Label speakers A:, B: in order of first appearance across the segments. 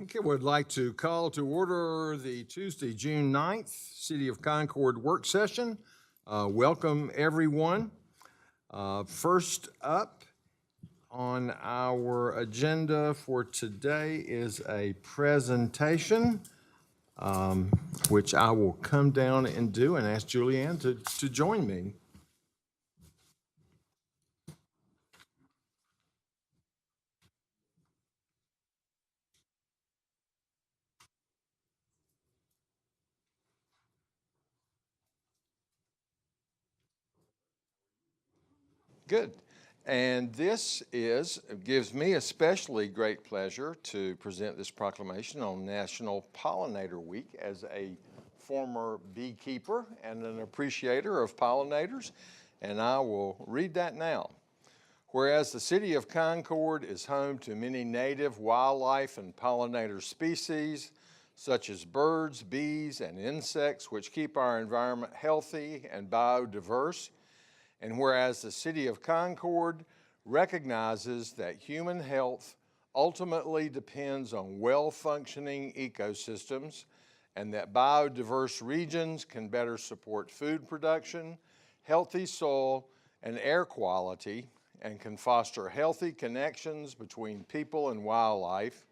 A: Okay, would like to call to order the Tuesday, June 9th, City of Concord work session. Welcome, everyone. First up on our agenda for today is a presentation, which I will come down and do and ask Julianne to join me. Good. And this gives me especially great pleasure to present this proclamation on National Pollinator Week as a former beekeeper and an appreciator of pollinators. And I will read that now. Whereas the City of Concord is home to many native wildlife and pollinator species, such as birds, bees, and insects, which keep our environment healthy and biodiverse. And whereas the City of Concord recognizes that human health ultimately depends on well-functioning ecosystems and that biodiverse regions can better support food production, healthy soil, and air quality, and can foster healthy connections between people and wildlife.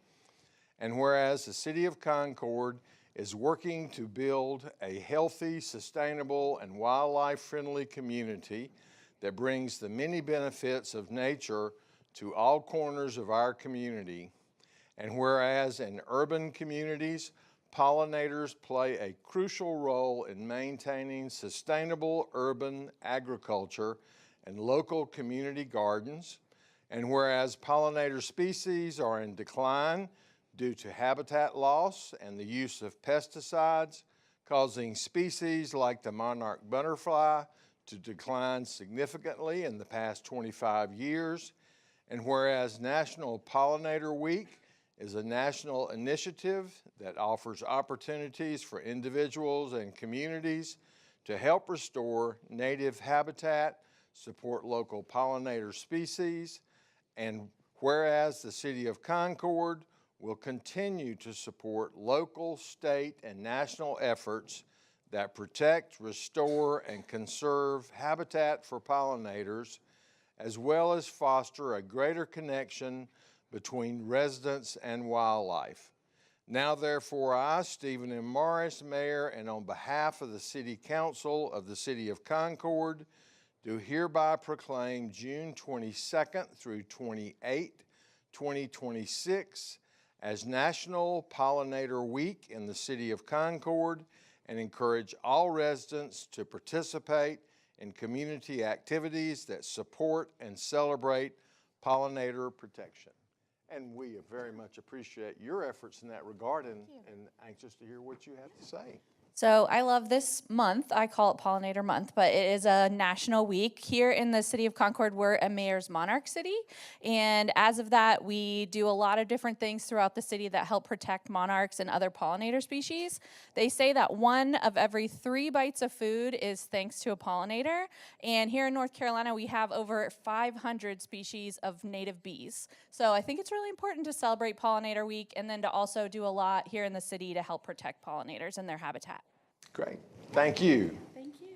A: And whereas the City of Concord is working to build a healthy, sustainable, and wildlife-friendly community that brings the many benefits of nature to all corners of our community. And whereas in urban communities, pollinators play a crucial role in maintaining sustainable urban agriculture and local community gardens, and whereas pollinator species are in decline due to habitat loss and the use of pesticides, causing species like the monarch butterfly to decline significantly in the past 25 years. And whereas National Pollinator Week is a national initiative that offers opportunities for individuals and communities to help restore native habitat, support local pollinator species, and whereas the City of Concord will continue to support local, state, and national efforts that protect, restore, and conserve habitat for pollinators, as well as foster a greater connection between residents and wildlife. Now therefore I, Stephen M. Morris, Mayor, and on behalf of the City Council of the City of Concord, do hereby proclaim June 22nd through 28th, 2026 as National Pollinator Week in the City of Concord and encourage all residents to participate in community activities that support and celebrate pollinator protection. And we very much appreciate your efforts in that regard and anxious to hear what you have to say.
B: So I love this month. I call it Pollinator Month, but it is a national week. Here in the City of Concord, we're a mayor's monarch city. And as of that, we do a lot of different things throughout the city that help protect monarchs and other pollinator species. They say that 1 of every 3 bites of food is thanks to a pollinator. And here in North Carolina, we have over 500 species of native bees. So I think it's really important to celebrate Pollinator Week and then to also do a lot here in the city to help protect pollinators and their habitat.
A: Great. Thank you.
B: Thank you.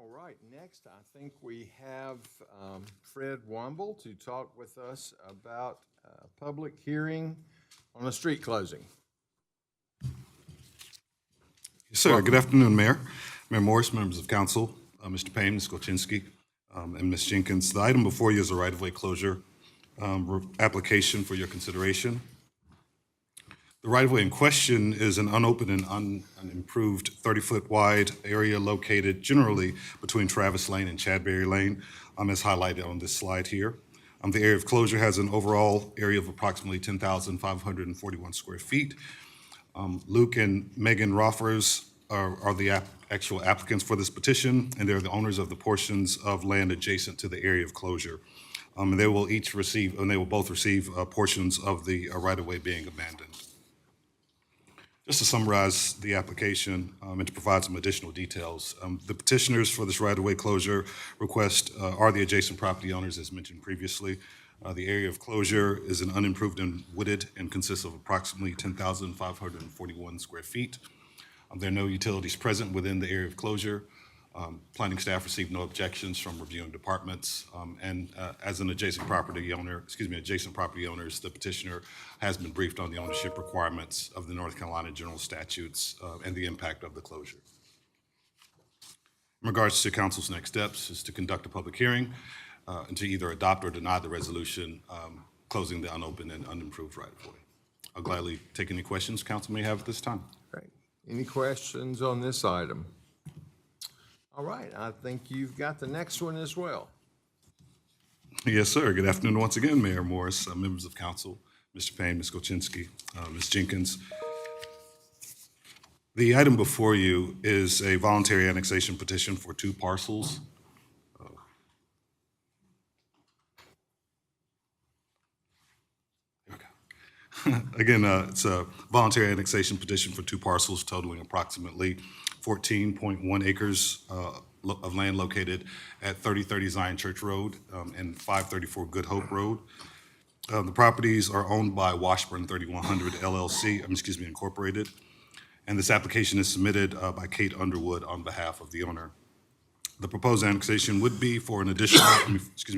A: All right, next I think we have Fred Womble to talk with us about a public hearing on a street closing.
C: Yes, sir. Good afternoon, Mayor. Mayor Morris, members of council, Mr. Payne, Ms. Golchinski, and Ms. Jenkins. The item before you is a right-of-way closure application for your consideration. The right-of-way in question is an unopened and unimproved 30-foot wide area located generally between Travis Lane and Chadberry Lane, as highlighted on this slide here. The area of closure has an overall area of approximately 10,541 square feet. Luke and Megan Roffers are the actual applicants for this petition, and they're the owners of the portions of land adjacent to the area of closure. And they will both receive portions of the right-of-way being abandoned. Just to summarize the application and to provide some additional details, the petitioners for this right-of-way closure request are the adjacent property owners, as mentioned previously. The area of closure is an unimproved and wooded and consists of approximately 10,541 square feet. There are no utilities present within the area of closure. Planning staff received no objections from reviewing departments, and as an adjacent property owners, the petitioner has been briefed on the ownership requirements of the North Carolina General Statutes and the impact of the closure. In regards to council's next steps is to conduct a public hearing and to either adopt or deny the resolution closing the unopened and unimproved right-of-way. I'll gladly take any questions council may have at this time.
A: Great. Any questions on this item? All right, I think you've got the next one as well.
C: Yes, sir. Good afternoon once again, Mayor Morris, members of council, Mr. Payne, Ms. Golchinski, Ms. Jenkins. The item before you is a voluntary annexation petition for 2 parcels. Again, it's a voluntary annexation petition for 2 parcels totaling approximately 14.1 acres of land located at 3030 Zion Church Road and 534 Good Hope Road. The properties are owned by Washburn 3100 LLC, Incorporated, and this application is submitted by Kate Underwood on behalf of the owner. The proposed annexation would be for an additional,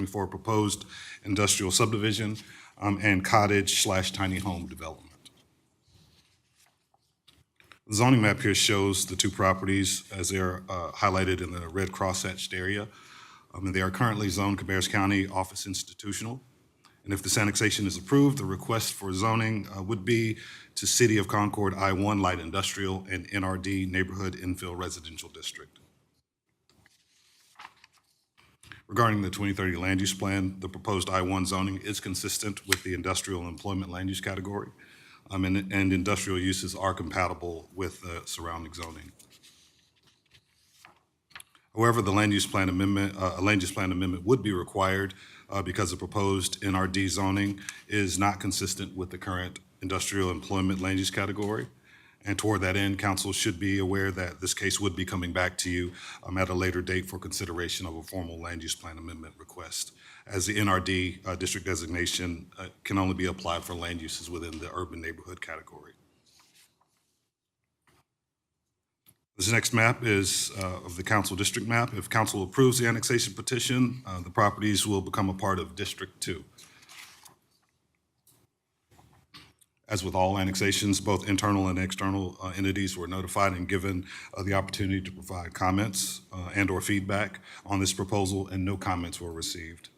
C: for a proposed industrial subdivision and cottage/tiny home development. The zoning map here shows the 2 properties as they are highlighted in the red cross-hatched area. And they are currently zoned Cabarrus County Office Institutional. And if this annexation is approved, the request for zoning would be to City of Concord I-1 Light Industrial and NRD Neighborhood Infill Residential District. Regarding the 2030 land use plan, the proposed I-1 zoning is consistent with the industrial and employment land use category, and industrial uses are compatible with surrounding zoning. However, the land use plan amendment, a land use plan amendment would be required because the proposed NRD zoning is not consistent with the current industrial employment land use category. And toward that end, council should be aware that this case would be coming back to you at a later date for consideration of a formal land use plan amendment request, as the NRD district designation can only be applied for land uses within the urban neighborhood category. This next map is of the council district map. If council approves the annexation petition, the properties will become a part of District 2. As with all annexations, both internal and external entities were notified and given the opportunity to provide comments and/or feedback on this proposal, and no comments were received.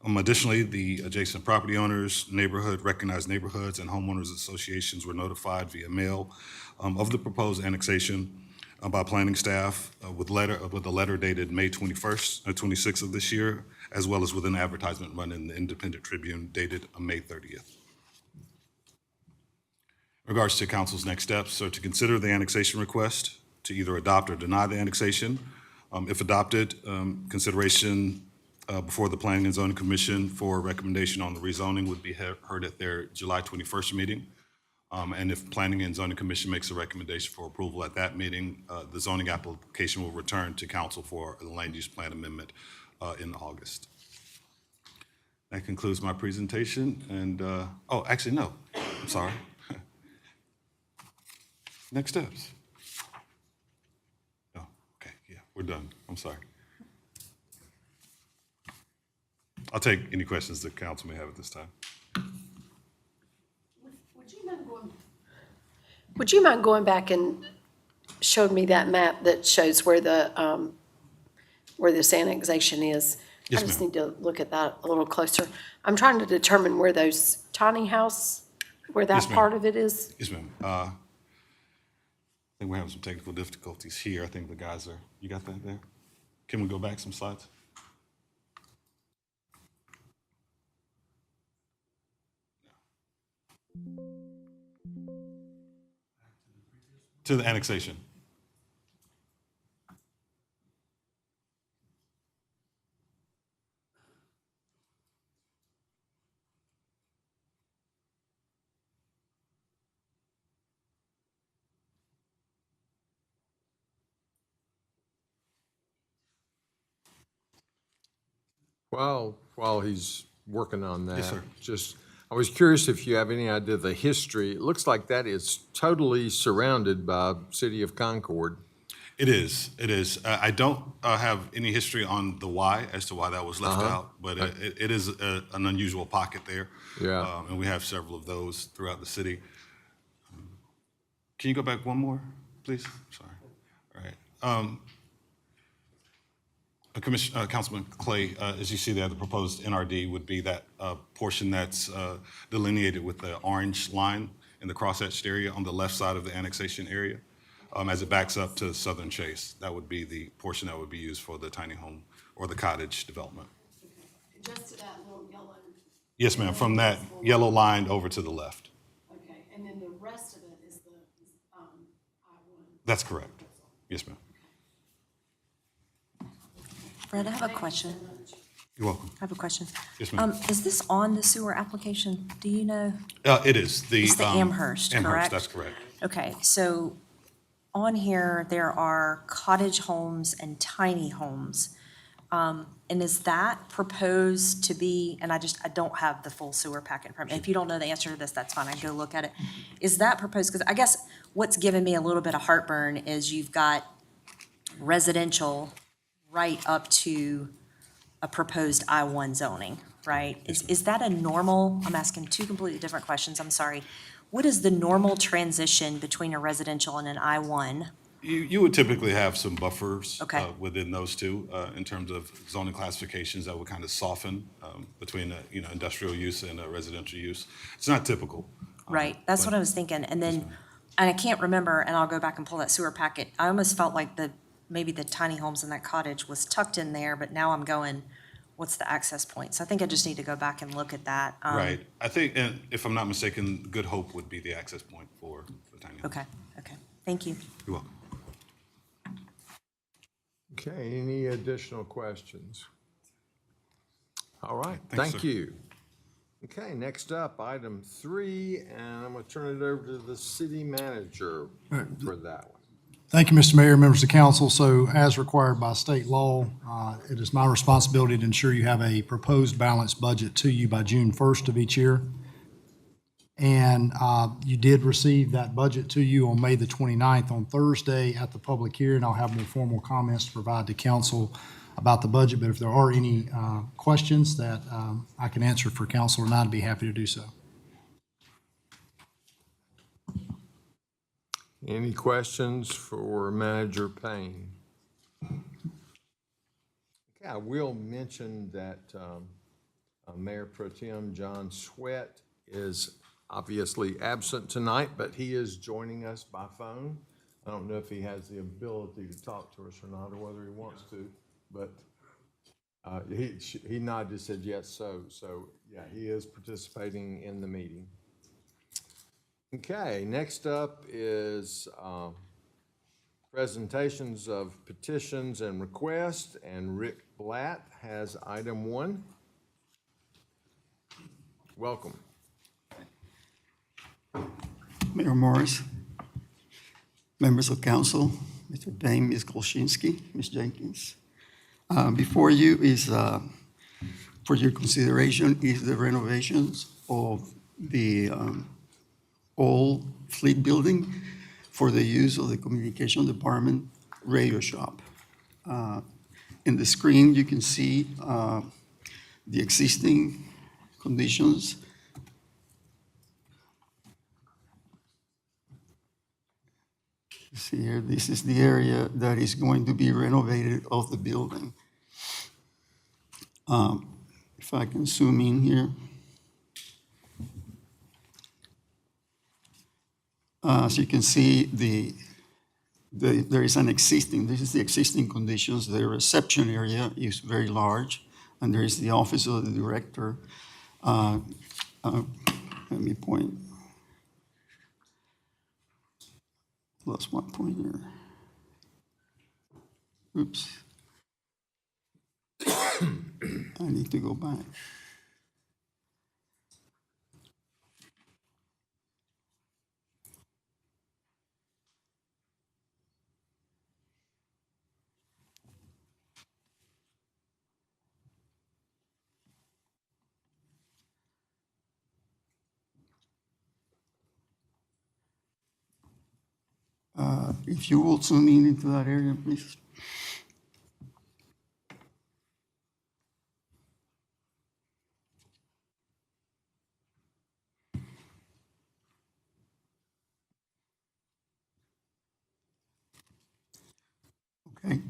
C: Additionally, the adjacent property owners, recognized neighborhoods, and homeowners associations were notified via mail of the proposed annexation by planning staff with a letter dated May 26th of this year, as well as with an advertisement run in the Independent Tribune dated May 30th. In regards to council's next steps, so to consider the annexation request, to either adopt or deny the annexation. If adopted, consideration before the Planning and Zoning Commission for a recommendation on the rezoning would be heard at their July 21st meeting. And if Planning and Zoning Commission makes a recommendation for approval at that meeting, the zoning application will return to council for the land use plan amendment in August. That concludes my presentation. And, oh, actually, no, I'm sorry. Next steps. Oh, okay, yeah, we're done. I'm sorry. I'll take any questions that council may have at this time.
D: Would you mind going back and showing me that map that shows where the where this annexation is?
C: Yes,
D: I just
C: ma'am.
D: need to look at that a little closer. I'm trying to determine where those tiny house, where that
C: Yes, ma'am.
D: part of it is.
C: Yes, ma'am. I think we're having some technical difficulties here. I think the guys are, you got that there? Can we go back some slides? To the annexation.
A: While he's working on that.
C: Yes, sir.
A: Just, I was curious if you have any idea of the history. It looks like that is totally surrounded by City of Concord.
C: It is. It is. I don't have any history on the why as to why that was left out, but it is an unusual pocket there.
A: Yeah.
C: And we have several of those throughout the city. Can you go back one more, please? Sorry. All right. Councilman Clay, as you see there, the proposed NRD would be that portion that's delineated with the orange line in the cross-hatched area on the left side of the annexation area. As it backs up to Southern Chase, that would be the portion that would be used for the tiny home or the cottage development.
D: Just to that little yellow.
C: Yes, ma'am, from that yellow line over to the left.
D: Okay, and then the rest of it is the I-1.
C: That's correct. Yes, ma'am.
E: Fred, I have a question.
C: You're welcome.
E: I have a question.
C: Yes, ma'am.
E: Is this on the sewer application? Do you know?
C: It is.
E: It's the Amherst, correct?
C: That's correct.
E: Okay, so on here, there are cottage homes and tiny homes. And is that proposed to be, and I don't have the full sewer packet in front of me. If you don't know the answer to this, that's fine, I can go look at it. Is that proposed, because I guess what's given me a little bit of heartburn is you've got residential right up to a proposed I-1 zoning, right? Is that a normal, I'm asking two completely different questions, I'm sorry. What is the normal transition between a residential and an I-1?
C: You would typically have some buffers
E: Okay.
C: within those two in terms of zoning classifications that would kind of soften between industrial use and residential use. It's not typical.
E: Right, that's what I was thinking, and then, and I can't remember, and I'll go back and pull that sewer packet. I almost felt like maybe the tiny homes in that cottage was tucked in there, but now I'm going, what's the access point? So I think I just need to go back and look at that.
C: Right. I think, and if I'm not mistaken, Good Hope would be the access point for the tiny home.
E: Okay, thank you.
C: You're welcome.
A: Okay, any additional questions? All right,
C: Thanks,
A: thank
C: sir.
A: you. Okay, next up, item 3, and I'm going to turn it over to the city manager for that one.
F: Thank you, Mr. Mayor, members of council. So as required by state law, it is my responsibility to ensure you have a proposed balanced budget to you by June 1st of each year. And you did receive that budget to you on May the 29th on Thursday at the public hearing. I'll have more formal comments to provide to council about the budget, but if there are any questions that I can answer for council or not, I'd be happy to do so.
A: Any questions for Manager Payne? Okay, I will mention that Mayor Pro Tem John Sweat is obviously absent tonight, but he is joining us by phone. I don't know if he has the ability to talk to us or not, or whether he wants to, but he nodded, said yes, so yeah, he is participating in the meeting. Okay, next up is presentations of petitions and requests, and Rick Blatt has item 1. Welcome.
G: Mayor Morris, members of council, Mr. Payne, Ms. Kolczynski, Ms. Jenkins. Before you is, for your consideration, is the renovations of the old fleet building for the use of the communication department radio shop. In the screen, you can see the existing conditions. See here, this is the area that is going to be renovated of the building. If I can zoom in here. As you can see, there is an existing, this is the existing conditions. The reception area is very large, and there is the office of the director. Let me point lost my pointer. Oops. I need to go back. If you will zoom in into that area, please. Okay.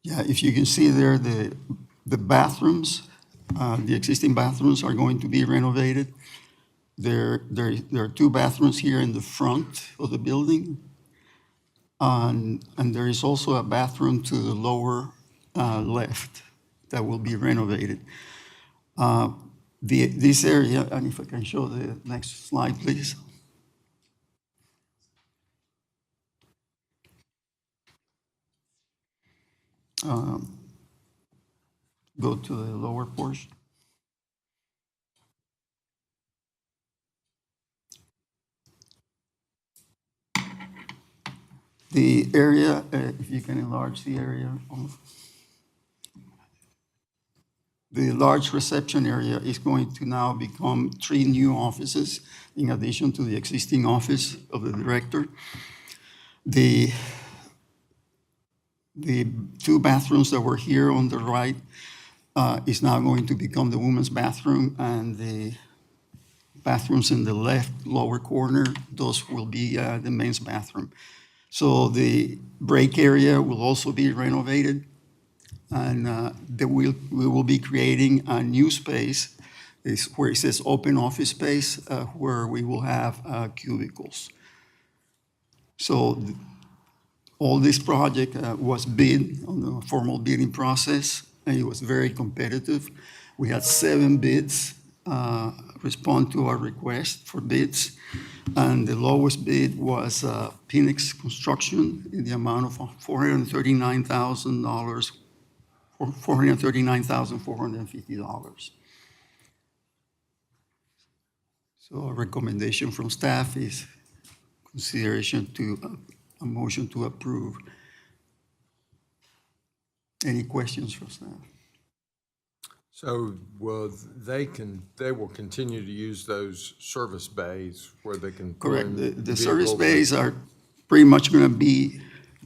G: Yeah, if you can see there, the bathrooms, the existing bathrooms are going to be renovated. There are two bathrooms here in the front of the building. And there is also a bathroom to the lower left that will be renovated. This area, and if I can show the next slide, please. Go to the lower portion. The area, if you can enlarge the area. The large reception area is going to now become 3 new offices in addition to the existing office of the director. The 2 bathrooms that were here on the right is now going to become the women's bathroom, and the bathrooms in the left lower corner, those will be the men's bathroom. So the break area will also be renovated, and we will be creating a new space where it says open office space, where we will have cubicles. So all this project was bid on the formal bidding process, and it was very competitive. We had 7 bids respond to our request for bids, and the lowest bid was Phoenix Construction in the amount of $439,000, $439,450. So a recommendation from staff is consideration to a motion to approve. Any questions from staff?
A: So, well, they will continue to use those service bays where they can. pull
G: Correct.
A: in
G: The service
A: vehicles.
G: bays are pretty much going to be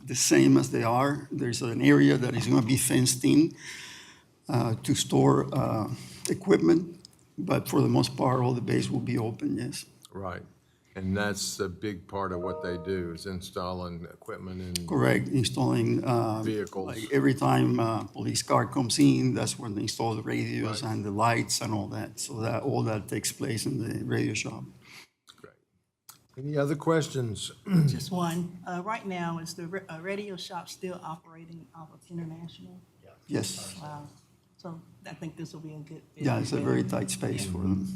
G: the same as they are. There's an area that is going to be fenced in to store equipment, but for the most part, all the bays will be open, yes.
A: Right. And that's a big part of what they do, is installing equipment and.
G: Correct, installing.
A: Vehicles.
G: Like every time a police car comes in, that's when they install the radios and the lights and all that. So that, all that takes place in the radio shop.
A: Great. Any other questions?
H: Just one. Right now, is the radio shop still operating off of International?
G: Yes,
H: Wow. So I think this will be a good.
G: yeah, it's a very tight space for them.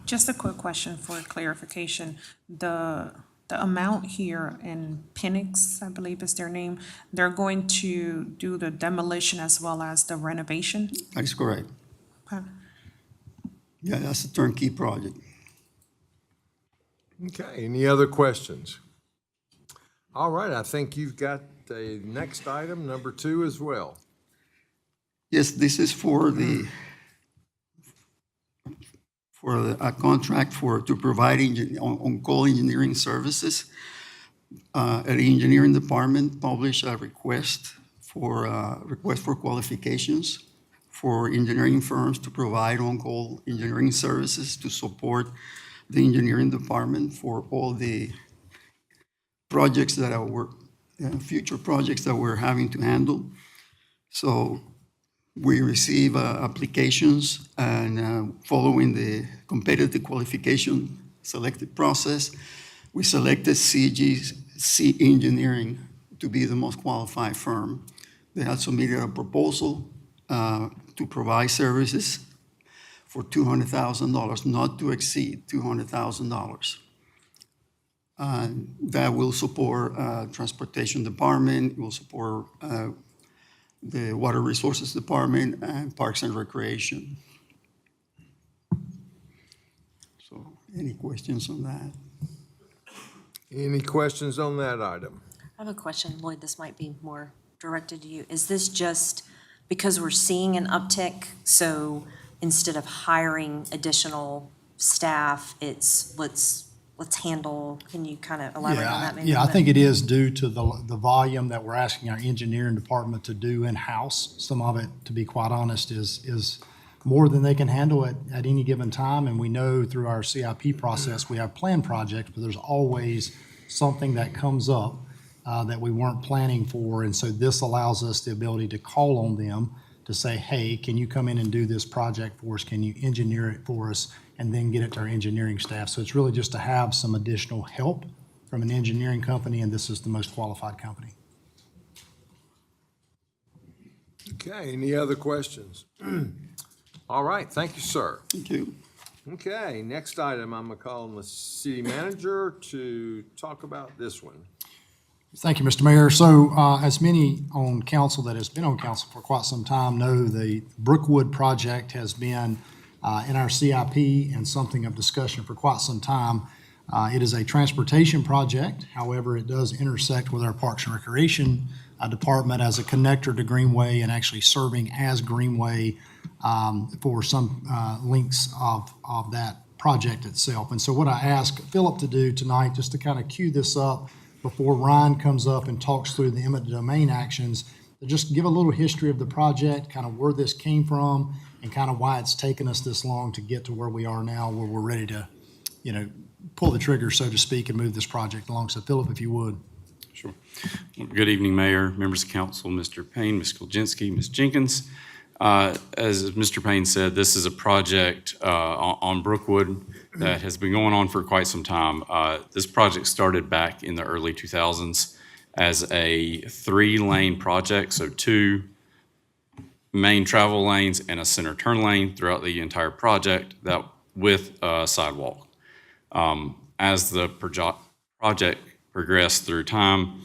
I: Just a quick question for clarification. The amount here in Phoenix, I believe is their name, they're going to do the demolition as well as the renovation?
G: That's correct.
I: Okay.
G: Yeah, that's a turnkey project.
A: Okay, any other questions? All right, I think you've got the next item, number 2 as well.
G: Yes, this is for a contract to provide on-call engineering services. The engineering department published a request for qualifications for engineering firms to provide on-call engineering services to support the engineering department for all the projects that future projects that we're having to handle. So we receive applications, and following the competitive qualification selected process, we selected CGC Engineering to be the most qualified firm. They had submitted a proposal to provide services for $200,000, not to exceed $200,000. That will support Transportation Department, it will support the Water Resources Department and Parks and Recreation. So, any questions on that?
A: Any questions on that item?
E: I have a question, Lloyd, this might be more directed to you. Is this just because we're seeing an uptick, so instead of hiring additional staff, it's let's handle, can you kind of elaborate on that maybe?
F: Yeah, I think it is due to the volume that we're asking our engineering department to do in-house. Some of it, to be quite honest, is more than they can handle at any given time. And we know through our CIP process, we have planned projects, but there's always something that comes up that we weren't planning for. And so this allows us the ability to call on them to say, hey, can you come in and do this project for us? Can you engineer it for us? And then get it to our engineering staff. So it's really just to have some additional help from an engineering company, and this is the most qualified company.
A: Okay, any other questions? All right, thank you, sir.
G: Thank you.
A: Okay, next item, I'm gonna call on the city manager to talk about this one.
F: Thank you, Mr. Mayor. So as many on council that has been on council for quite some time know, the Brookwood project has been in our CIP and something of discussion for quite some time. It is a transportation project. However, it does intersect with our Parks and Recreation Department as a connector to Greenway and actually serving as Greenway for some links of that project itself. And so what I asked Philip to do tonight, just to kind of cue this up before Ryan comes up and talks through the eminent domain actions, to just give a little history of the project, kind of where this came from, and kind of why it's taken us this long to get to where we are now, where we're ready to, pull the trigger, so to speak, and move this project along. So Philip, if you would.
J: Sure. Well, good evening, Mayor, members of council, Mr. Payne, Ms. Kolczynski, Ms. Jenkins. As Mr. Payne said, this is a project on Brookwood that has been going on for quite some time. This project started back in the early 2000s as a 3-lane project, so 2 main travel lanes and a center turn lane throughout the entire project, that with a sidewalk. As the project progressed through time,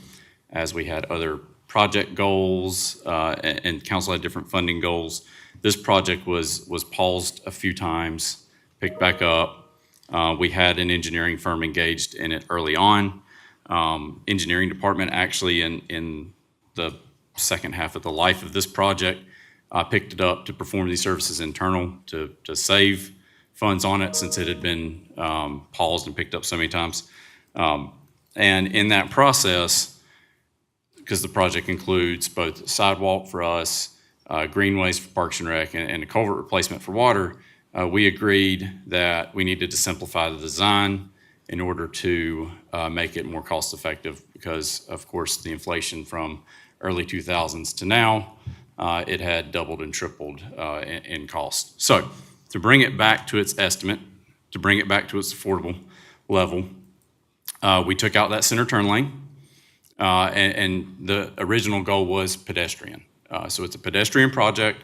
J: as we had other project goals and council had different funding goals, this project was paused a few times, picked back up. We had an engineering firm engaged in it early on. Engineering department actually in the second half of the life of this project picked it up to perform these services internal to save funds on it since it had been paused and picked up so many times. And in that process, because the project includes both sidewalk for us, greenways for Parks and Rec, and a culvert replacement for water, we agreed that we needed to simplify the design in order to make it more cost effective because, of course, the inflation from early 2000s to now, it had doubled and tripled in cost. So to bring it back to its estimate, to bring it back to its affordable level, we took out that center turn lane, and the original goal was pedestrian. So it's a pedestrian project.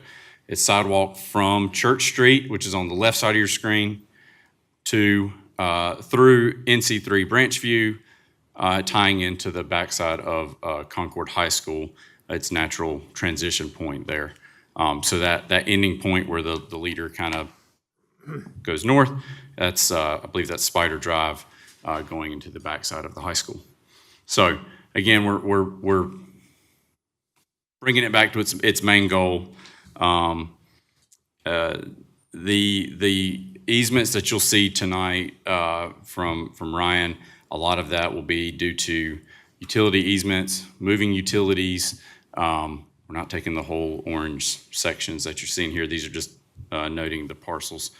J: It's sidewalk from Church Street, which is on the left side of your screen, to through NC3 Branchview, tying into the backside of Concord High School, its natural transition point there. So that ending point where the leader kind of goes north, that's I believe that's Spider Drive going into the backside of the high school. So again, we're bringing it back to its main goal. The easements that you'll see tonight from Ryan, a lot of that will be due to utility easements, moving utilities. We're not taking the whole orange sections that you're seeing here. These are just noting the parcels.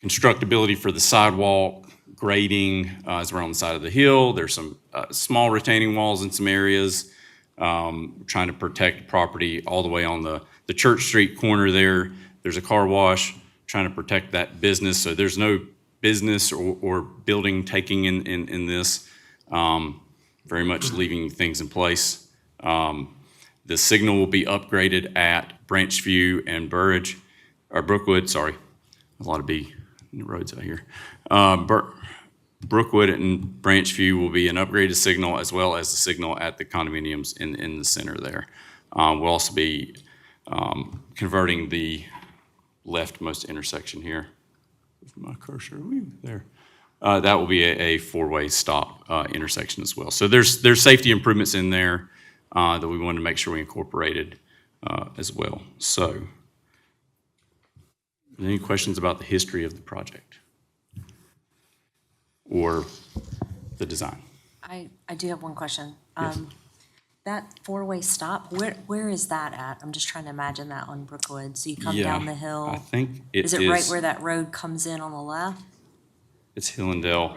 J: Constructability for the sidewalk, grading as we're on the side of the hill. There's some small retaining walls in some areas. Trying to protect property all the way on the Church Street corner there. There's a car wash, trying to protect that business. So there's no business or building taking in this, very much leaving things in place. The signal will be upgraded at Branchview and Brookwood, sorry. A lot of B roads out here. Brookwood and Branchview will be an upgraded signal as well as the signal at the condominiums in the center there. We'll also be converting the leftmost intersection here. My cursor, there. That will be a four-way stop intersection as well. So there's safety improvements in there that we wanted to make sure we incorporated as well. So, any questions about the history of the project or the design?
E: I do have one question.
J: Yes.
E: That four-way stop, where is that at? I'm just trying to imagine that on Brookwood. So you come
J: Yeah,
E: down the hill.
J: I think it
E: Is it right where that road comes in on the left?
J: It's Hillendale.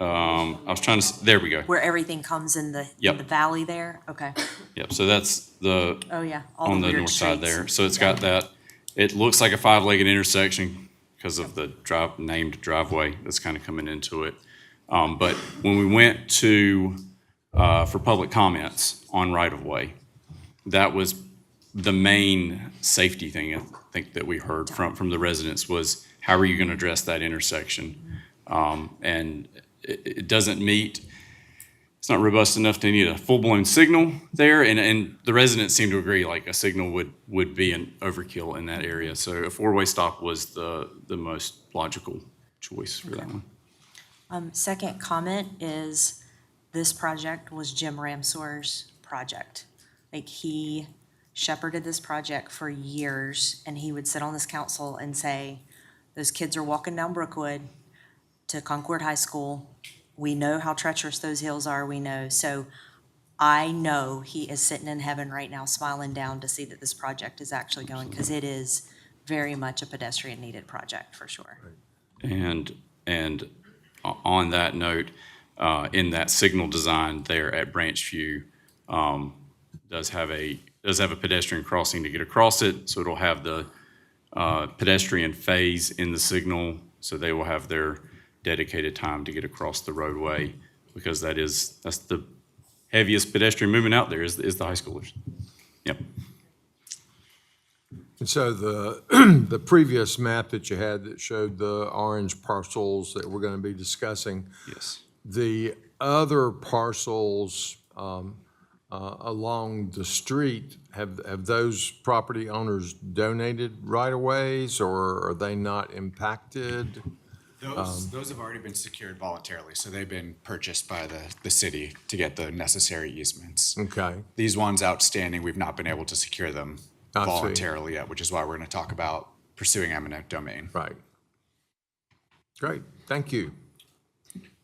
J: I was trying to, there we go.
E: Where everything comes in the
J: Yep.
E: valley there? Okay.
J: Yep, so that's the,
E: Oh, yeah. All
J: on the
E: weird
J: north side
E: streets.
J: there. So it's got that, it looks like a five-legged intersection because of the named driveway that's kind of coming into it. But when we went to, for public comments on right-of-way, that was the main safety thing I think that we heard from the residents was, how are you going to address that intersection? And it doesn't meet, it's not robust enough to need a full-blown signal there. And the residents seem to agree, like a signal would be an overkill in that area. So a four-way stop was the most logical choice for that one.
E: Second comment is, this project was Jim Ramsour's project. Like, he shepherded this project for years, and he would sit on this council and say, those kids are walking down Brookwood to Concord High School. We know how treacherous those hills are, we know. So I know he is sitting in heaven right now, smiling down to see that this project is actually going, because it is very much a pedestrian-needed project, for sure.
J: And on that note, in that signal design there at Branchview, does have a pedestrian crossing to get across it. So it'll have the pedestrian phase in the signal, so they will have their dedicated time to get across the roadway, because that's the heaviest pedestrian movement out there is the high schoolers. Yep.
A: And so the previous map that you had that showed the orange parcels that we're going to be discussing,
J: Yes.
A: the other parcels along the street, have those property owners donated right-of-ways, or are they not impacted?
K: Those have already been secured voluntarily, so they've been purchased by the city to get the necessary easements.
A: Okay.
K: These ones outstanding, we've not been able to secure them
A: I see.
K: voluntarily yet, which is why we're going to talk about pursuing eminent domain.
A: Right. Great, thank you.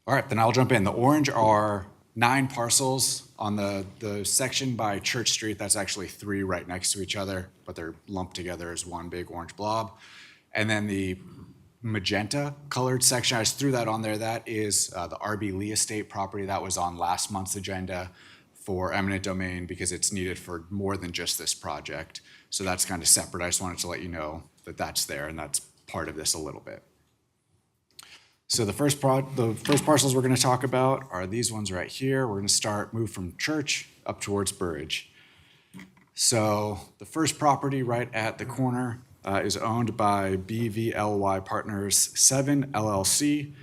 K: All right, then I'll jump in. The orange are 9 parcels on the section by Church Street. That's actually 3 right next to each other, but they're lumped together as one big orange blob. And then the magenta colored section, I just threw that on there. That is the RB Lee Estate property that was on last month's agenda for eminent domain because it's needed for more than just this project. So that's kind of separate. I just wanted to let you know that that's there and that's part of this a little bit. So the first parcels we're going to talk about are these ones right here. We're going to move from Church up towards Burridge. So the first property right at the corner is owned by BVLY Partners 7 LLC.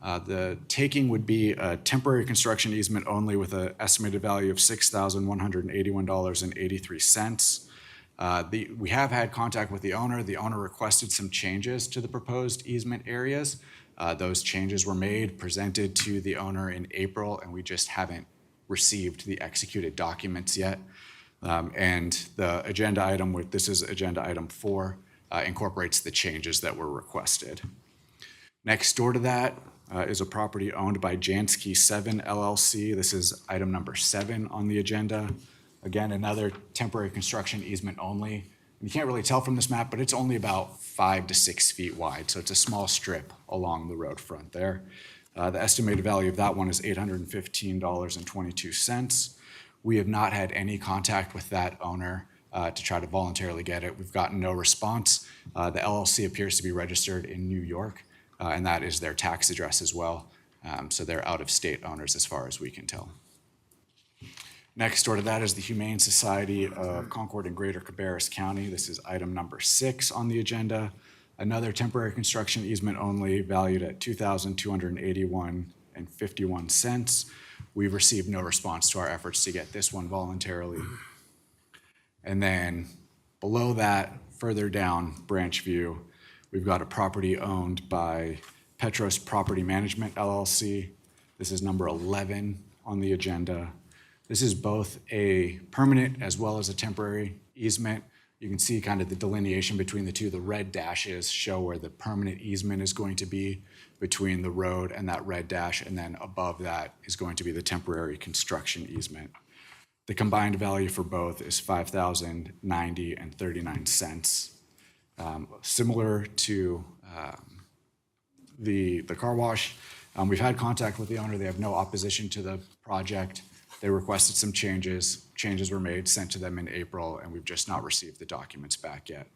K: The taking would be a temporary construction easement only with an estimated value of $6,181.83. We have had contact with the owner. The owner requested some changes to the proposed easement areas. Those changes were made, presented to the owner in April, and we just haven't received the executed documents yet. And the agenda item, this is agenda item 4, incorporates the changes that were requested. Next door to that is a property owned by Jansky 7 LLC. This is item number 7 on the agenda. Again, another temporary construction easement only. You can't really tell from this map, but it's only about 5 to 6 feet wide, so it's a small strip along the road front there. The estimated value of that one is $815.22. We have not had any contact with that owner to try to voluntarily get it. We've gotten no response. The LLC appears to be registered in New York, and that is their tax address as well. So they're out-of-state owners as far as we can tell. Next door to that is the Humane Society of Concord and Greater Cabarrus County. This is item number 6 on the agenda. Another temporary construction easement only valued at $2,281 $1,200,000.51. We've received no response to our efforts to get this one voluntarily. And then below that, further down Branchview, we've got a property owned by Petros Property Management LLC. This is number 11 on the agenda. This is both a permanent as well as a temporary easement. You can see kind of the delineation between the two. The red dashes show where the permanent easement is going to be between the road and that red dash, and then above that is going to be the temporary construction easement. The combined value for both is $5,090 and 39 cents. Similar to the car wash, we've had contact with the owner. They have no opposition to the project. They requested some changes. Changes were made, sent to them in April, and we've just not received the documents back yet.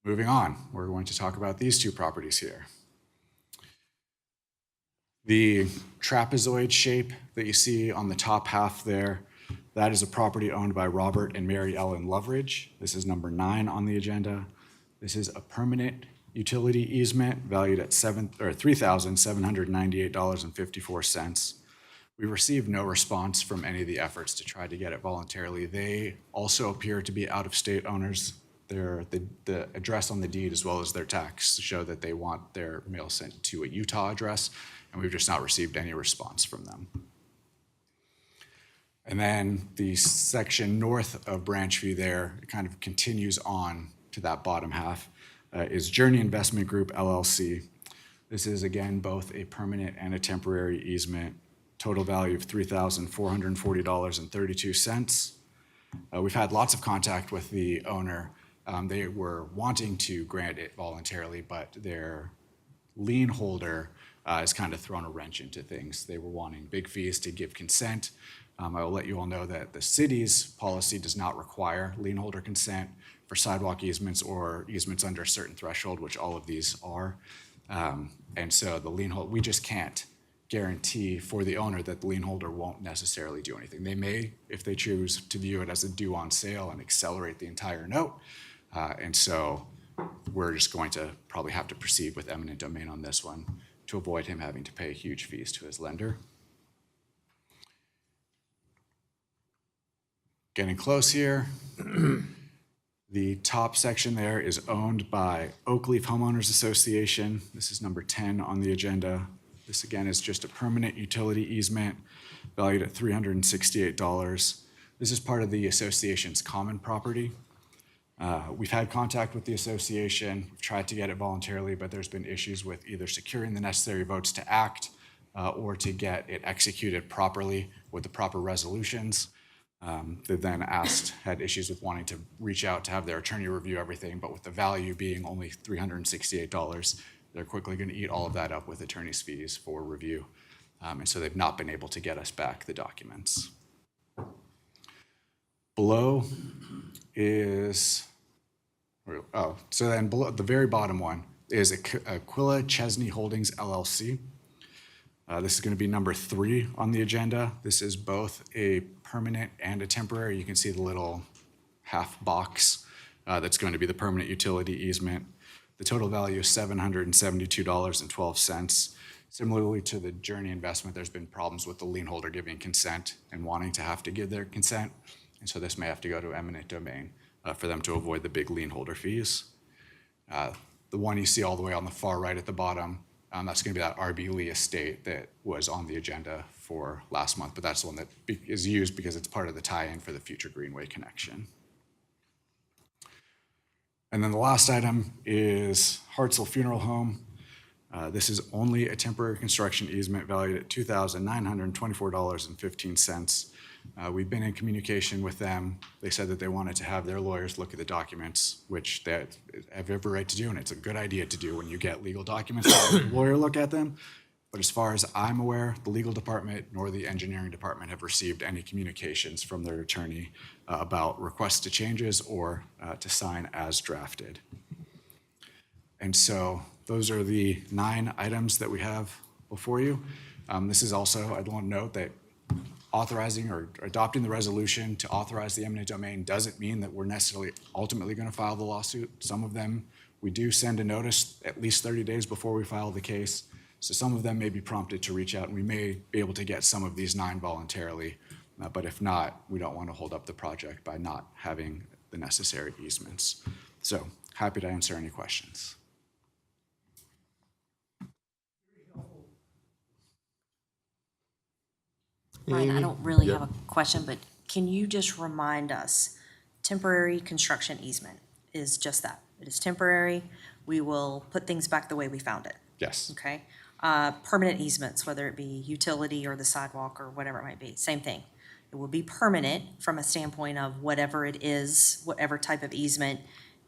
K: Moving on, we're going to talk about these two properties here. The trapezoid shape that you see on the top half there, that is a property owned by Robert and Mary Ellen Loveridge. This is number 9 on the agenda. This is a permanent utility easement valued at $3,798.54. We received no response from any of the efforts to try to get it voluntarily. They also appear to be out-of-state owners. The address on the deed as well as their tax show that they want their mail sent to a Utah address, and we've just not received any response from them. And then the section north of Branchview there, it kind of continues on to that bottom half, is Journey Investment Group LLC. This is again both a permanent and a temporary easement. Total value of $3,440.32. We've had lots of contact with the owner. They were wanting to grant it voluntarily, but their lien holder has kind of thrown a wrench into things. They were wanting big fees to give consent. I will let you all know that the city's policy does not require lien holder consent for sidewalk easements or easements under a certain threshold, which all of these are. And so the lien holder, we just can't guarantee for the owner that the lien holder won't necessarily do anything. They may, if they choose to view it as a due on sale and accelerate the entire note. And so we're just going to probably have to proceed with eminent domain on this one to avoid him having to pay huge fees to his lender. Getting close here. The top section there is owned by Oakleaf Homeowners Association. This is number 10 on the agenda. This again is just a permanent utility easement valued at $368. This is part of the association's common property. We've had contact with the association, we've tried to get it voluntarily, but there's been issues with either securing the necessary votes to act or to get it executed properly with the proper resolutions. They then had issues with wanting to reach out to have their attorney review everything, but with the value being only $368, they're quickly going to eat all of that up with attorney's fees for review. And so they've not been able to get us back the documents. Below is, so then below, the very bottom one is Aquila Chesney Holdings LLC. This is going to be number 3 on the agenda. This is both a permanent and a temporary. You can see the little half box that's going to be the permanent utility easement. The total value is $772.12. Similarly to the Journey investment, there's been problems with the lien holder giving consent and wanting to have to give their consent. And so this may have to go to eminent domain for them to avoid the big lien holder fees. The one you see all the way on the far right at the bottom, that's going to be that RB Lee estate that was on the agenda for last month, but that's the one that is used because it's part of the tie-in for the future Greenway connection. And then the last item is Hartzell Funeral Home. This is only a temporary construction easement valued at $2,924.15. We've been in communication with them. They said that they wanted to have their lawyers look at the documents, which they have every right to do, and it's a good idea to do when you get legal documents, have a lawyer look at them. But as far as I'm aware, the legal department nor the engineering department have received any communications from their attorney about requests to changes or to sign as drafted. And so those are the 9 items that we have before you. This is also, I'd want to note that authorizing or adopting the resolution to authorize the eminent domain doesn't mean that we're necessarily ultimately going to file the lawsuit. Some of them We do send a notice at least 30 days before we file the case. So some of them may be prompted to reach out, and we may be able to get some of these 9 voluntarily. But if not, we don't want to hold up the project by not having the necessary easements. So happy to answer any questions.
E: Brian, I don't really have a question, but can you just remind us, temporary construction easement is just that. It is temporary. We will put things back the way we found it,
K: Yes.
E: okay? Permanent easements, whether it be utility or the sidewalk or whatever it might be, same thing. It will be permanent from a standpoint of whatever it is, whatever type of easement,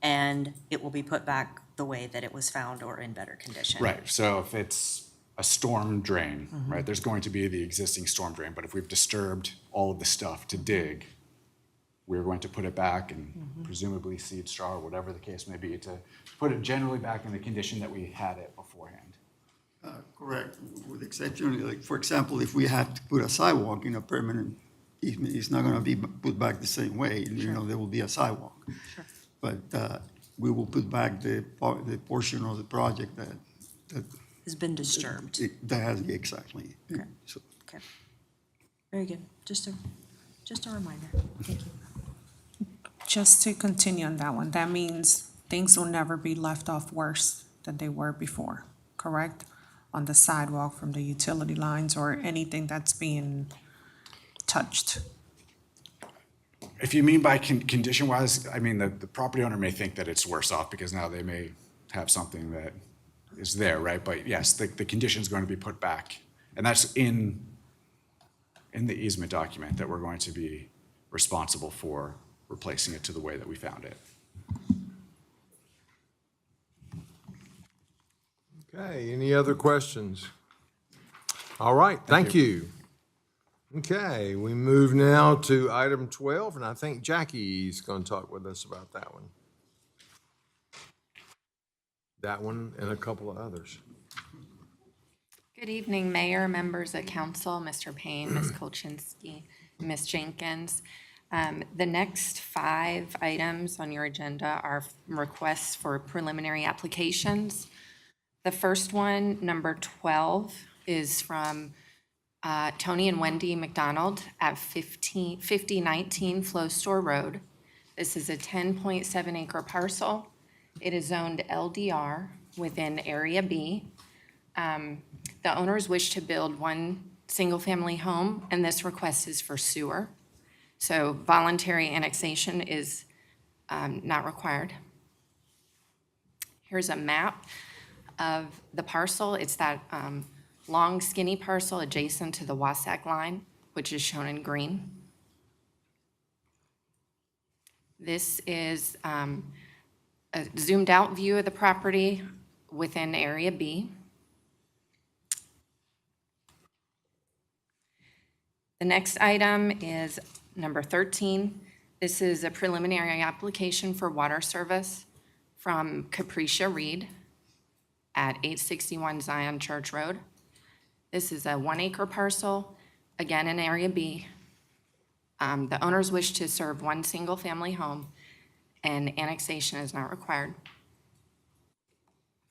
E: and it will be put back the way that it was found or in better condition.
K: Right, so if it's a storm drain, right, there's going to be the existing storm drain, but if we've disturbed all of the stuff to dig, we're going to put it back and presumably seed straw or whatever the case may be to put it generally back in the condition that we had it beforehand.
G: Correct, with exception, like, for example, if we had to put a sidewalk in a permanent easement, it's not gonna be put back the same way, you know, there will be a sidewalk. But we will put back the portion of the project that
E: Has been disturbed.
G: that has, exactly.
E: Okay.
G: So,
E: Okay. Very good. Just a reminder. Thank you.
I: Just to continue on that one, that means things will never be left off worse than they were before, correct? On the sidewalk, from the utility lines, or anything that's being touched.
K: If you mean by condition-wise, I mean, the property owner may think that it's worse off because now they may have something that is there, right? But yes, the condition's going to be put back. And that's in the easement document, that we're going to be responsible for replacing it to the way that we found it.
A: Okay, any other questions? All right, thank you. Okay, we move now to item 12, and I think Jackie's going to talk with us about that one. That one and a couple of others.
L: Good evening, Mayor, members of council, Mr. Payne, Ms. Kolchinsky, Ms. Jenkins. The next 5 items on your agenda are requests for preliminary applications. The first one, number 12, is from Tony and Wendy McDonald at 5019 Flow Store Road. This is a 10.7 acre parcel. It is zoned LDR within Area B. The owners wish to build one single-family home, and this request is for sewer. So voluntary annexation is not required. Here's a map of the parcel. It's that long skinny parcel adjacent to the Wasack line, which is shown in green. This is a zoomed out view of the property within Area B. The next item is number 13. This is a preliminary application for water service from Capricia Reed at 861 Zion Church Road. This is a 1 acre parcel, again in Area B. The owners wish to serve one single family home, and annexation is not required.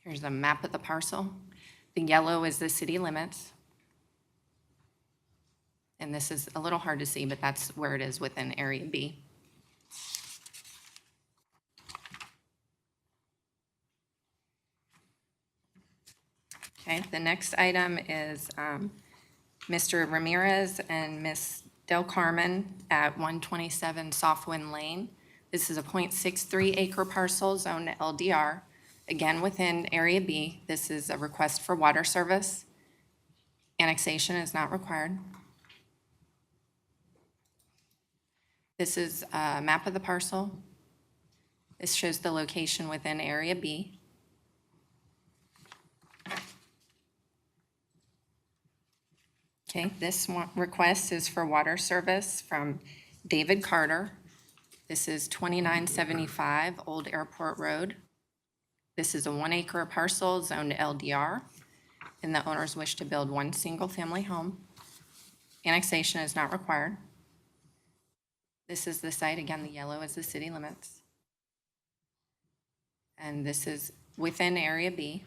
L: Here's a map of the parcel. The yellow is the city limits. And this is a little hard to see, but that's where it is within Area B. Okay, the next item is Mr. Ramirez and Ms. Del Carmen at 127 Softwind Lane. This is a 0.63 acre parcel zoned LDR, again within Area B. This is a request for water service. Annexation is not required. This is a map of the parcel. This shows the location within Area B. Okay, this request is for water service from David Carter. This is 2975 Old Airport Road. This is a 1 acre parcel zoned LDR, and the owners wish to build one single family home. Annexation is not required. This is the site, again, the yellow is the city limits. and this is within Area B.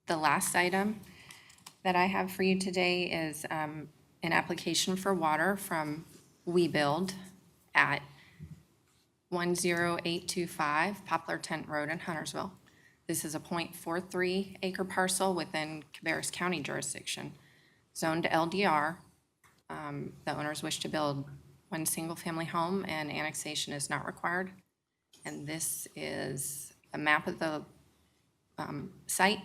L: The last item that I have for you today is an application for water from WeBuild at 10825 Poplar Tent Road in Huntersville. This is a .43 acre parcel within Cabarrus County jurisdiction, zoned LDR. The owners wish to build one single-family home, and annexation is not required. And this is a map of the site.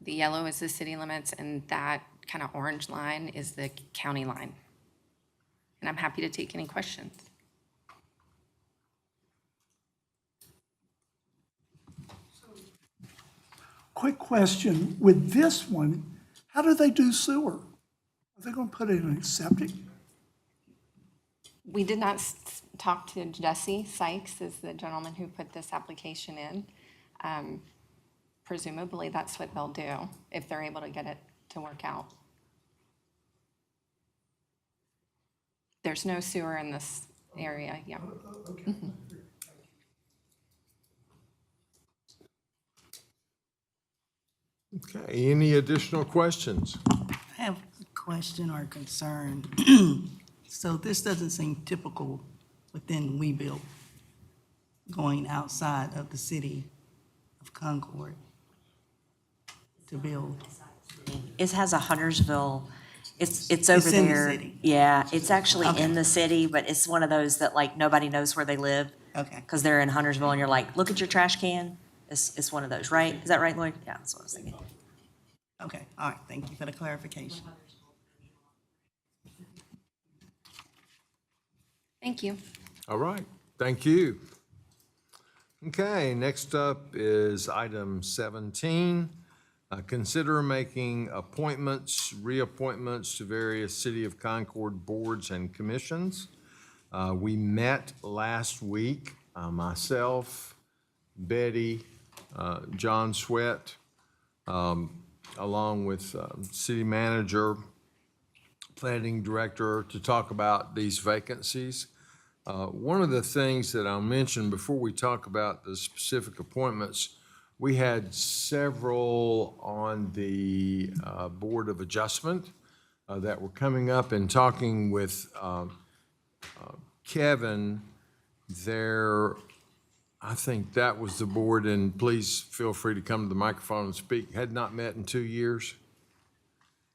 L: The yellow is the city limits, and that kind of orange line is the county line. And I'm happy to take any questions.
M: Quick question, with this one, how do they do sewer? Are they gonna put it in a septic?
L: We did not talk to Jesse Sykes, is the gentleman who put this application in. Presumably, that's what they'll do if they're able to get it to work out. There's no sewer in this area, yeah.
A: Okay, any additional questions?
H: I have a question or concern. So this doesn't seem typical within WeBuild, going outside of the city of Concord to build.
E: It has a Huntersville, it's over
H: It's in the
E: there.
H: city.
E: Yeah, it's actually
H: Okay.
E: in the city, but it's one of those that like nobody knows where they live.
H: Okay.
E: Because they're in Huntersville and you're like, look at your trash can. It's one of those, right? Is that right, Lloyd? Yeah, that's what I was thinking.
H: Okay, all right, thank you for the clarification.
L: Thank you.
A: All right, thank you. Okay, next up is item 17. Consider making appointments, reappointments to various City of Concord boards and commissions. We met last week, myself, Betty, John Sweat, along with city manager, planning director, to talk about these vacancies. One of the things that I'll mention before we talk about the specific appointments, we had several on the Board of Adjustment that were coming up, and talking with Kevin there. I think that was the board, and please feel free to come to the microphone and speak, had not met in 2 years.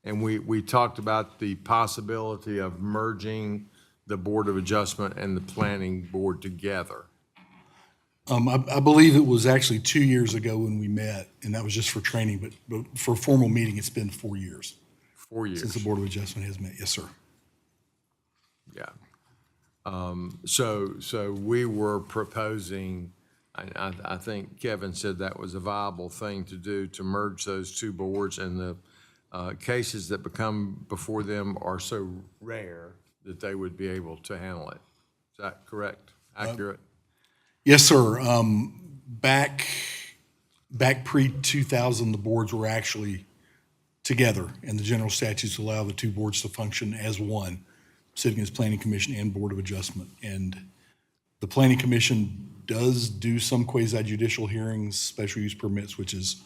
A: And we talked about the possibility of merging the Board of Adjustment and the Planning Board together.
C: I believe it was actually 2 years ago when we met, and that was just for training, but for a formal meeting, it's been 4 years
A: 4 years.
C: since the Board of Adjustment has met. Yes, sir.
A: Yeah. So we were proposing, I think Kevin said that was a viable thing to do, to merge those two boards, and the cases that become before them are so rare that they would be able to handle it. Is that correct? Accurate?
C: Yes, sir. Back pre-2000, the boards were actually together, and the general statutes allow the two boards to function as one, sitting as Planning Commission and Board of Adjustment. And the Planning Commission does do some quasi-judicial hearings, special use permits, which is,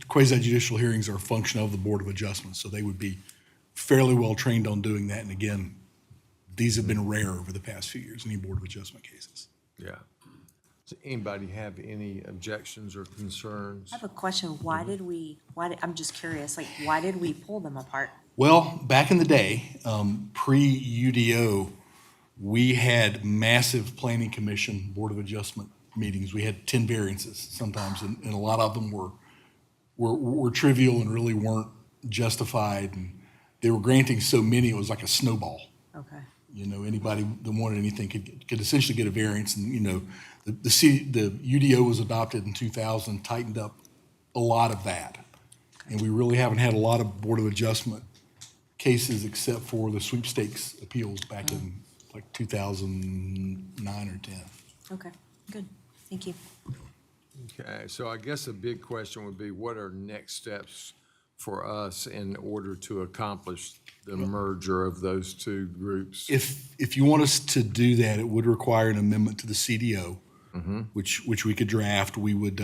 C: quasi-judicial hearings are a function of the Board of Adjustment, so they would be fairly well trained on doing that. And again, these have been rare over the past few years, any Board of Adjustment cases.
A: Yeah. Does anybody have any objections or concerns?
E: I have a question. I'm just curious, like, why did we pull them apart?
C: Well, back in the day, pre-UDO, we had massive Planning Commission, Board of Adjustment meetings. We had 10 variances sometimes, and a lot of them were trivial and really weren't justified. And they were granting so many, it was like a snowball.
E: Okay.
C: You know, anybody that wanted anything could essentially get a variance. And, you know, the UDO was adopted in 2000, tightened up a lot of that. And we really haven't had a lot of Board of Adjustment cases except for the sweepstakes appeals back in like 2009 or 10.
E: Okay, good. Thank you.
A: Okay, so I guess a big question would be, what are next steps for us in order to accomplish the merger of those two groups?
N: If you want us to do that, it would require an amendment to the CDO, which we could draft. We would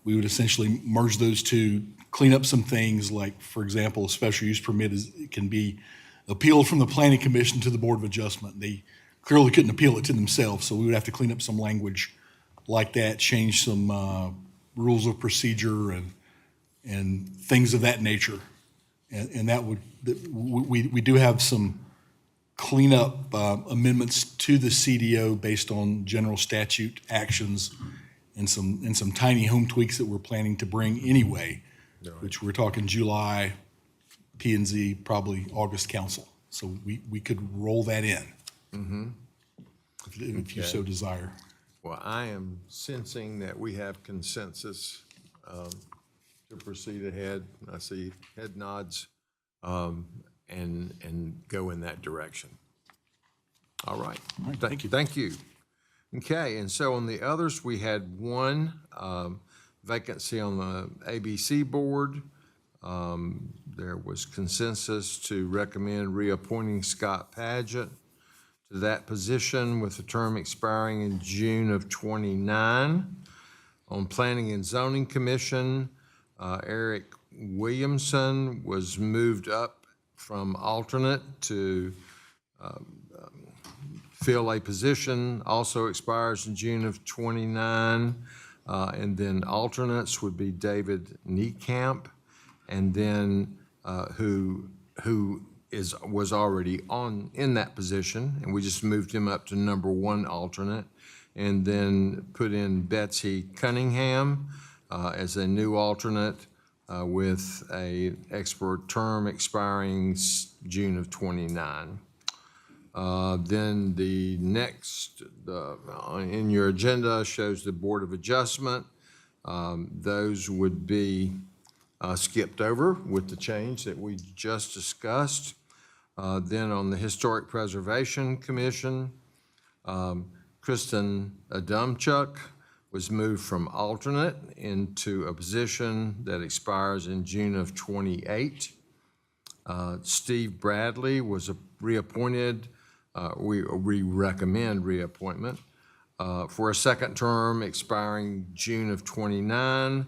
N: essentially merge those two, clean up some things like, for example, a special use permit can be appealed from the planning commission to the Board of Adjustment. They clearly couldn't appeal it to themselves, so we would have to clean up some language like that, change some rules of procedure and things of that nature. And that would, we do have some cleanup amendments to the CDO based on general statute actions and some tiny home tweaks that we're planning to bring anyway, which we're talking July, P and Z, probably August council. So we could roll that in if you so desire.
A: Well, I am sensing that we have consensus to proceed ahead. I see head nods and go in that direction. All right.
N: Thank you.
A: Thank you. Okay, and so on the others, we had one vacancy on the ABC board. There was consensus to recommend reappointing Scott Paget to that position with the term expiring in June of '29. On Planning and Zoning Commission, Eric Williamson was moved up from alternate to fill a position, also expires in June of '29. And then alternates would be David Niekamp, and then who was already in that position, and we just moved him up to number 1 alternate, and then put in Betsy Cunningham as a new alternate with a expert term expiring June of '29. Then the next in your agenda shows the Board of Adjustment. Those would be skipped over with the change that we just discussed. Then on the Historic Preservation Commission, Kristen Adamchuk was moved from alternate into a position that expires in June of '28. Steve Bradley was reappointed. We recommend reappointment for a second term expiring June of '29.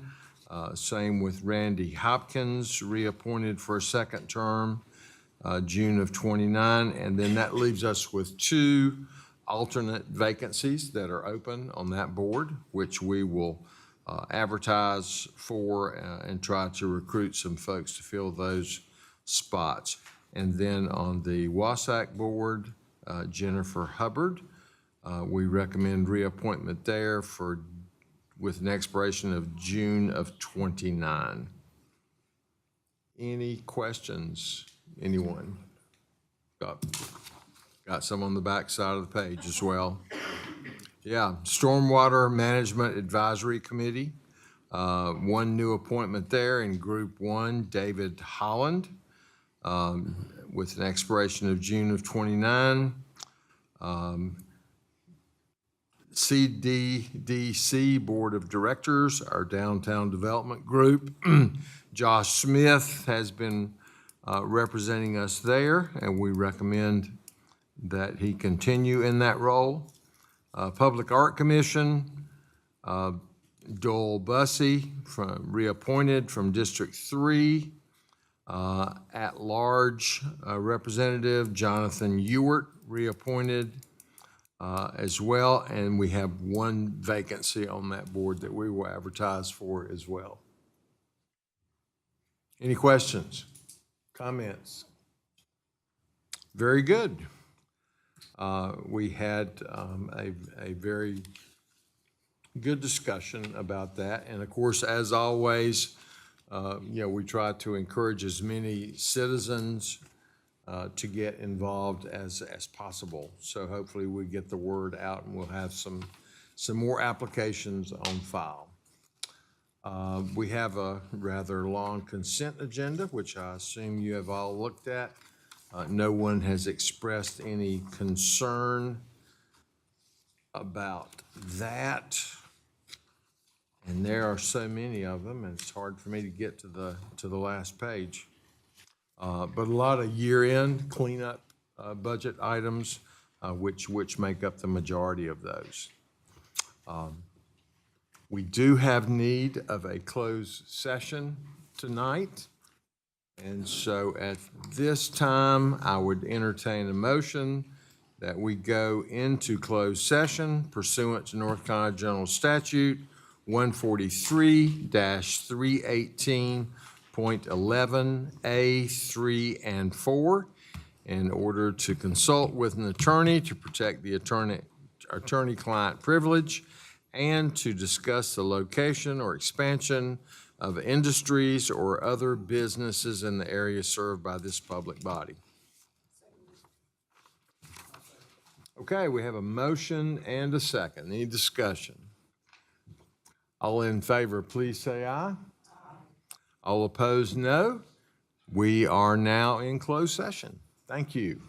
A: Same with Randy Hopkins, reappointed for a second term, June of '29. And then that leaves us with 2 alternate vacancies that are open on that board, which we will advertise for and try to recruit some folks to fill those spots. And then on the Wasatch board, Jennifer Hubbard, we recommend reappointment there with an expiration of June of '29. Any questions, anyone? Got some on the back side of the page as well. Yeah, Stormwater Management Advisory Committee, 1 new appointment there in Group 1, David Holland, with an expiration of June of '29. CDDC Board of Directors, our Downtown Development Group. Josh Smith has been representing us there, and we recommend that he continue in that role. Public Art Commission, Dole Bussey, reappointed from District 3. At-large representative Jonathan Ewart, reappointed as well, and we have 1 vacancy on that board that we will advertise for as well. Any questions, comments? Very good. We had a very good discussion about that, and of course, as always, we try to encourage as many citizens to get involved as possible. So hopefully we get the word out and we'll have some more applications on file. We have a rather long consent agenda, which I assume you have all looked at. No one has expressed any concern about that. And And there are so many of them, and it's hard for me to get to the last page. But a lot of year-end cleanup budget items, which make up the majority of those. We do have need of a closed session tonight. And so at this time, I would entertain a motion that we go into closed session pursuant to North Carolina General Statute 143-318.11 A, 3, and 4 in order to consult with an attorney to protect the attorney-client privilege and to discuss the location or expansion of industries or other businesses in the area served by this public body. Okay, we have a motion and a second. Any discussion? All in favor, please say aye. All opposed, no. We are now in closed session. Thank you.